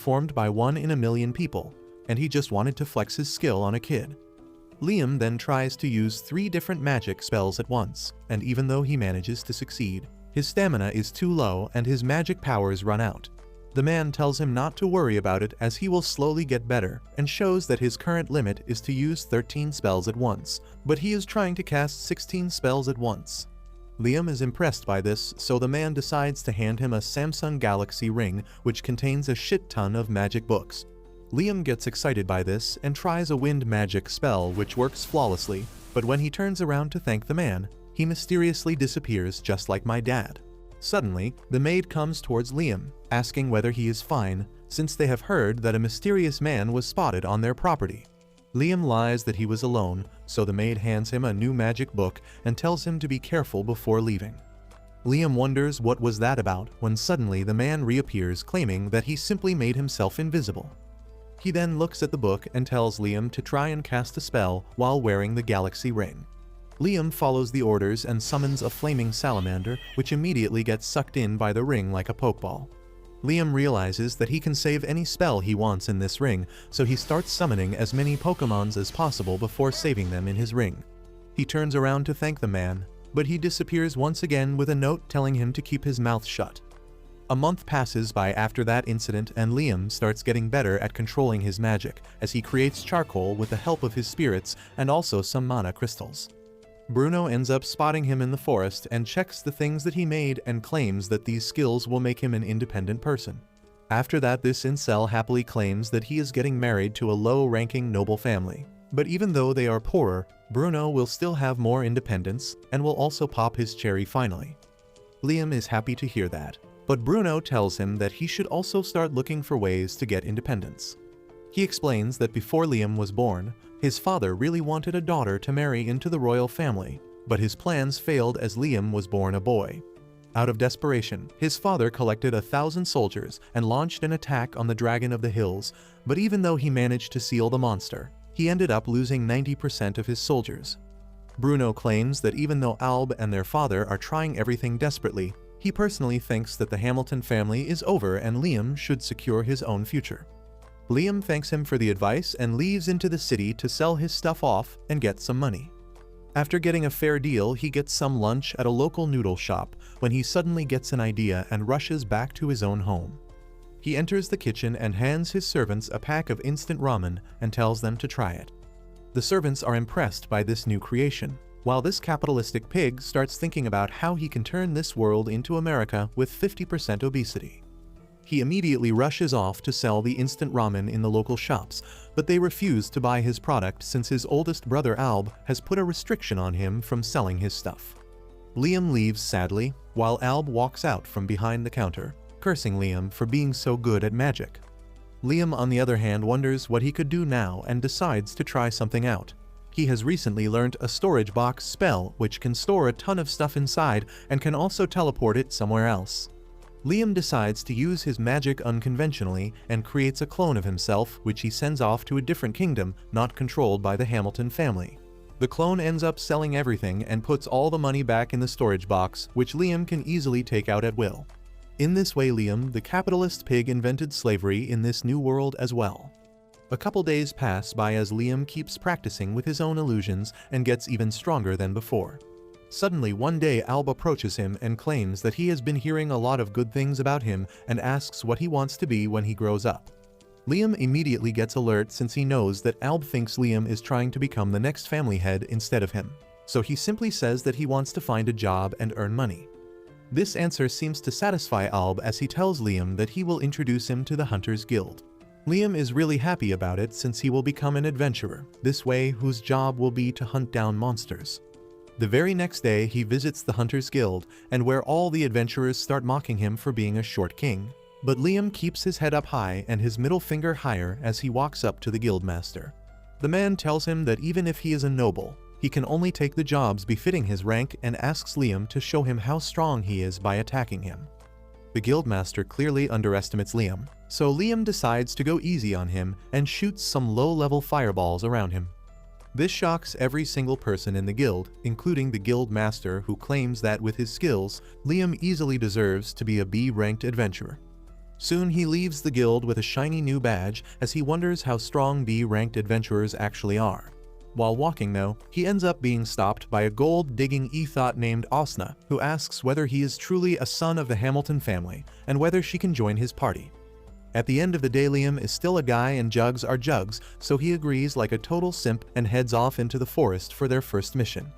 performed by 1 in a million people, and he just wanted to flex his skill on a kid. Liam then tries to use 3 different magic spells at once, and even though he manages to succeed, his stamina is too low and his magic powers run out. The man tells him not to worry about it as he will slowly get better, and shows that his current limit is to use 13 spells at once, but he is trying to cast 16 spells at once. Liam is impressed by this, so the man decides to hand him a Samsung Galaxy ring which contains a shit ton of magic books. Liam gets excited by this and tries a wind magic spell which works flawlessly, but when he turns around to thank the man, he mysteriously disappears just like my dad. Suddenly, the maid comes towards Liam, asking whether he is fine, since they have heard that a mysterious man was spotted on their property. Liam lies that he was alone, so the maid hands him a new magic book and tells him to be careful before leaving. Liam wonders what was that about when suddenly the man reappears claiming that he simply made himself invisible. He then looks at the book and tells Liam to try and cast a spell while wearing the galaxy ring. Liam follows the orders and summons a flaming salamander, which immediately gets sucked in by the ring like a pokeball. Liam realizes that he can save any spell he wants in this ring, so he starts summoning as many Pokémons as possible before saving them in his ring. He turns around to thank the man, but he disappears once again with a note telling him to keep his mouth shut. A month passes by after that incident and Liam starts getting better at controlling his magic as he creates charcoal with the help of his spirits and also some mana crystals. Bruno ends up spotting him in the forest and checks the things that he made and claims that these skills will make him an independent person. After that, this incel happily claims that he is getting married to a low-ranking noble family. But even though they are poorer, Bruno will still have more independence and will also pop his cherry finally. Liam is happy to hear that, but Bruno tells him that he should also start looking for ways to get independence. He explains that before Liam was born, his father really wanted a daughter to marry into the royal family, but his plans failed as Liam was born a boy. Out of desperation, his father collected 1,000 soldiers and launched an attack on the Dragon of the Hills, but even though he managed to seal the monster, he ended up losing 90% of his soldiers. Bruno claims that even though Alb and their father are trying everything desperately, he personally thinks that the Hamilton family is over and Liam should secure his own future. Liam thanks him for the advice and leaves into the city to sell his stuff off and get some money. After getting a fair deal, he gets some lunch at a local noodle shop when he suddenly gets an idea and rushes back to his own home. He enters the kitchen and hands his servants a pack of instant ramen and tells them to try it. The servants are impressed by this new creation, while this capitalistic pig starts thinking about how he can turn this world into America with 50% obesity. He immediately rushes off to sell the instant ramen in the local shops, but they refuse to buy his product since his oldest brother Alb has put a restriction on him from selling his stuff. Liam leaves sadly, while Alb walks out from behind the counter, cursing Liam for being so good at magic. Liam, on the other hand, wonders what he could do now and decides to try something out. He has recently learned a storage box spell which can store a ton of stuff inside and can also teleport it somewhere else. Liam decides to use his magic unconventionally and creates a clone of himself which he sends off to a different kingdom not controlled by the Hamilton family. The clone ends up selling everything and puts all the money back in the storage box, which Liam can easily take out at will. In this way, Liam, the capitalist pig, invented slavery in this new world as well. A couple days pass by as Liam keeps practicing with his own illusions and gets even stronger than before. Suddenly, one day Alb approaches him and claims that he has been hearing a lot of good things about him and asks what he wants to be when he grows up. Liam immediately gets alert since he knows that Alb thinks Liam is trying to become the next family head instead of him, so he simply says that he wants to find a job and earn money. This answer seems to satisfy Alb as he tells Liam that he will introduce him to the Hunters Guild. Liam is really happy about it since he will become an adventurer, this way whose job will be to hunt down monsters. The very next day he visits the Hunters Guild, and where all the adventurers start mocking him for being a short king. But Liam keeps his head up high and his middle finger higher as he walks up to the guildmaster. The man tells him that even if he is a noble, he can only take the jobs befitting his rank and asks Liam to show him how strong he is by attacking him. The guildmaster clearly underestimates Liam, so Liam decides to go easy on him and shoots some low-level fireballs around him. This shocks every single person in the guild, including the guild master, who claims that with his skills, Liam easily deserves to be a B-ranked adventurer. Soon he leaves the guild with a shiny new badge as he wonders how strong B-ranked adventurers actually are. While walking though, he ends up being stopped by a gold-digging Ethot named Osna, who asks whether he is truly a son of the Hamilton family and whether she can join his party. At the end of the day, Liam is still a guy and Jugs are Jugs, so he agrees like a total simp and heads off into the forest for their first mission.